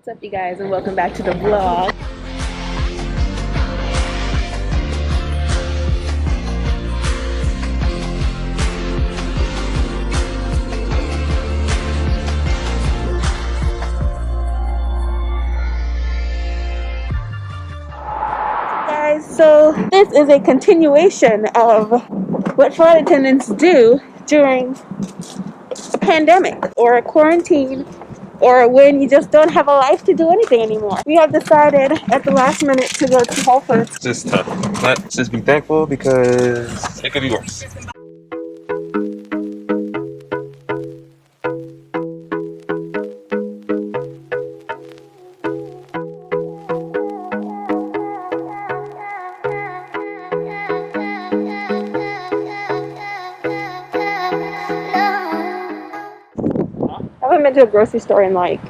What's up, you guys, and welcome back to the vlog. So this is a continuation of what flight attendants do during a pandemic or a quarantine or when you just don't have a life to do anything anymore. We have decided at the last minute to go to Whole Foods. It's just tough. But just be thankful because it could be worse. I haven't been to a grocery store in like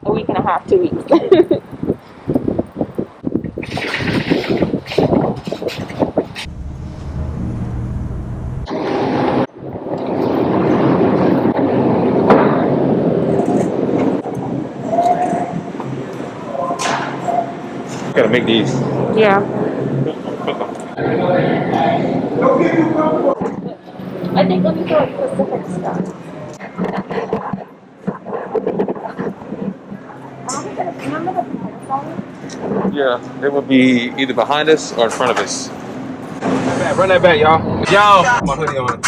a week and a half, 2 weeks. Gotta make these. Yeah. I think let me go with Pacific stuff. Yeah, it will be either behind us or in front of us. Run that back, y'all. Yo, my hoodie on.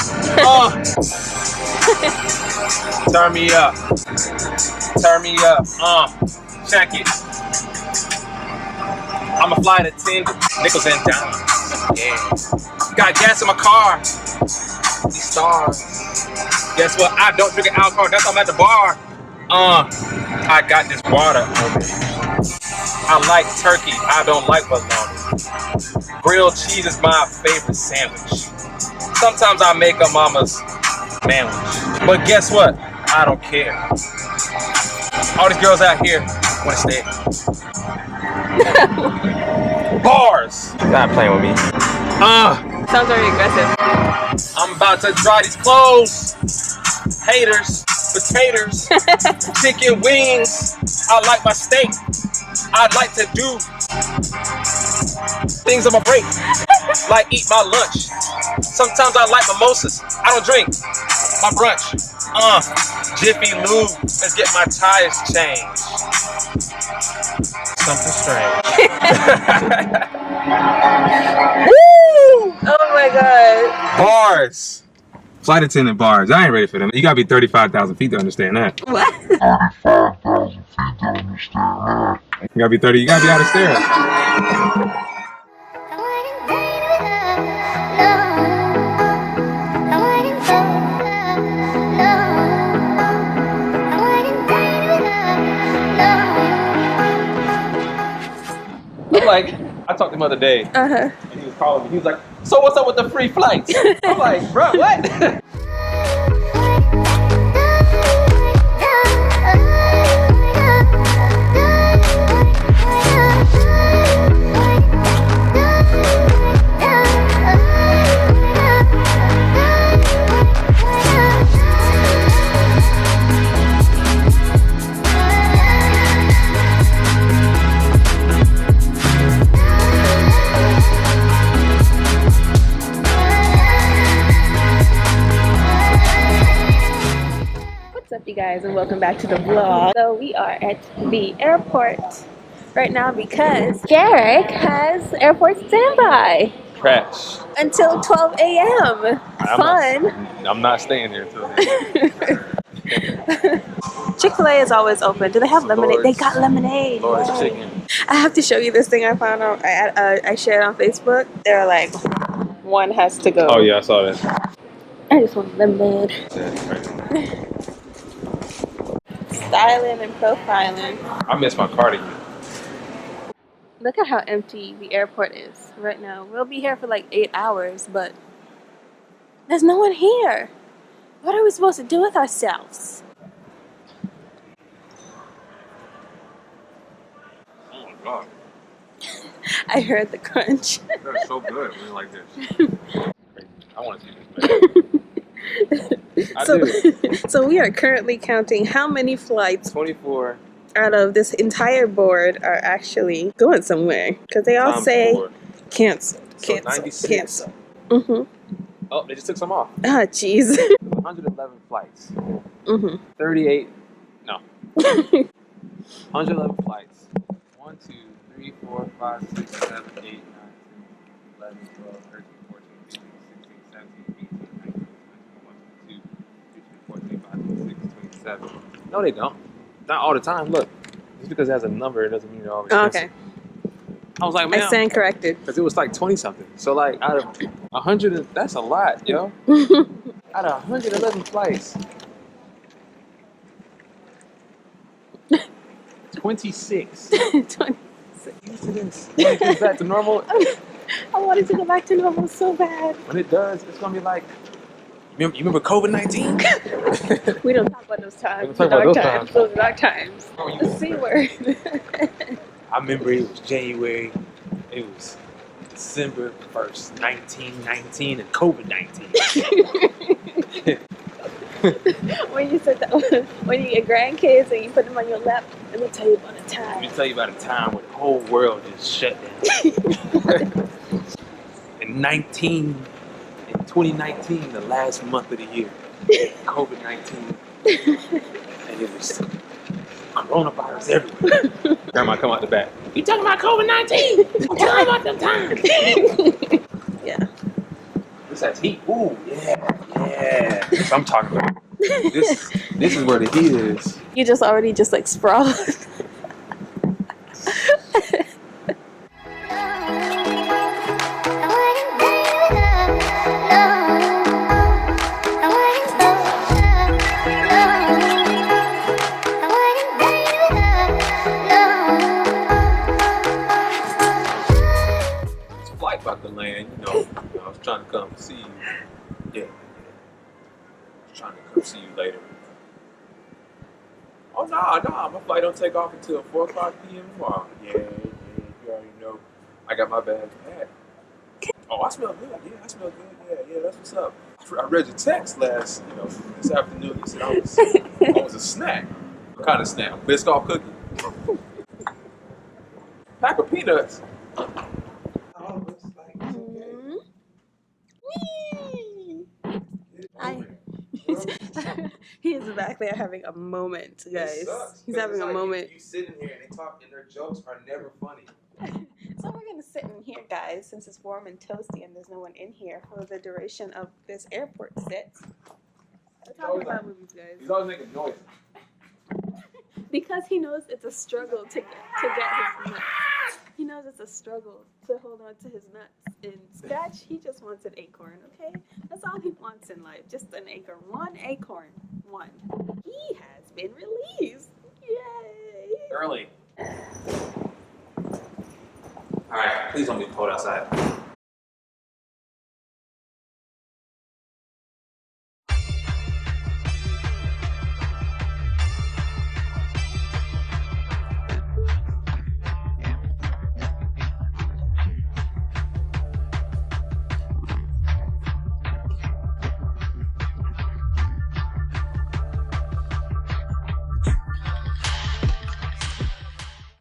Turn me up. Turn me up. Check it. I'm a flight attendant. Nickels and dimes. Yeah. Got gas in my car. These stars. Guess what? I don't drink alcohol. That's why I'm at the bar. I got this water on me. I like turkey. I don't like bologna. Grilled cheese is my favorite sandwich. Sometimes I make a mama's sandwich. But guess what? I don't care. All these girls out here want to stay. Bars. Stop playing with me. Sounds very aggressive. I'm about to dry these clothes. Haters, potatoes, chicken wings. I like my steak. I'd like to do things on my break, like eat my lunch. Sometimes I like mimosas. I don't drink. My brunch. Jiffy Lube. Let's get my tires changed. Something strange. Woo! Oh my god. Bars. Flight attendant bars. I ain't ready for them. You gotta be 35,000 feet to understand that. What? 35,000 feet to understand that. You gotta be 30. You gotta be out of stairs. Like, I talked to him the other day, and he was calling me. He was like, "So what's up with the free flights?" I'm like, "Bro, what?" You guys, and welcome back to the vlog. So we are at the airport right now because Jarek has airport standby Crash. until 12 a.m. Fun. I'm not staying here until then. Chick-fil-A is always open. Do they have lemonade? They got lemonade. Lord's Yay. chicken. I have to show you this thing I found on. I shared on Facebook. They're like, one has to go. Oh yeah, I saw that. I just want lemonade. Styling and profiling. I miss my cardigan. Look at how empty the airport is right now. We'll be here for like 8 hours, but there's no one here. What are we supposed to do with ourselves? Oh my god. I heard the crunch. That's so good. Really like this. I want to see this, man. I do. So we are currently counting how many flights 24, out of this entire board are actually going somewhere. Because they all say cancel, So cancel, 96. cancel. Mm-hmm. Oh, they just took some off. Ah, jeez. 111 flights. Mm-hmm. 38. No. 111 flights. 1, 2, 3, 4, 5, 6, 7, 8, 9, 10, 11, 12, 13, 14, 15, 16, 17, 18, 19, 20, 21, 22, 23, 24, 25, 26, 27. No, they don't. Not all the time. Look, just because it has a number, it doesn't mean they're always Okay. I was like, man. I stand corrected. Because it was like 20 something. So, like, out of 100, that's a lot, yo. Out of 111 flights. 26. 26. Used to this. When it gets back to normal, I wanted to go back to normal so bad. when it does, it's gonna be like. You remember COVID-19? We don't talk about those times. We don't talk about those times. Those dark times. Oh, The C word. I remember it was January. It was December 1st, 1919, and COVID-19. When you said that, when you get grandkids and you put them on your lap, let me tell you about a time. Let me tell you about a time when the whole world just shut down. in 2019, the last month of the year, COVID-19, and it was coronavirus everywhere. Grandma come out the back. You talking about COVID-19? I'm talking about them times. Yeah. This has heat. Ooh, yeah. That's what I'm talking about. This is where the heat is. You just already just like sprawled. It's a flight about to land, you know. I was trying to come see you. Yeah. I was trying to come see you later. Oh, nah, my flight don't take off until 4 o'clock p.m. tomorrow. Yeah, you already know. I got my bags packed. Oh, I smell good. Yeah, I smell good. Yeah, that's what's up. I read your text this afternoon. You said I was a snack. What kind of snack? Biscoff cookie? Pack of peanuts. Oh, looks like it's okay. He is back there having a moment, guys. He's having a moment. You sit in here and they talk, and their jokes are never funny. So we're gonna sit in here, guys, since it's warm and toasty and there's no one in here for the duration of this airport sit. We're talking about movies, guys. He's always making noise. Because he knows it's a struggle to get his nuts. He knows it's a struggle to hold on to his nuts. And Scratch, he just wants an acorn, okay? That's all he wants in life, just an acorn. One acorn. One. He has been released. Yay! Early. Alright, please don't be cold outside.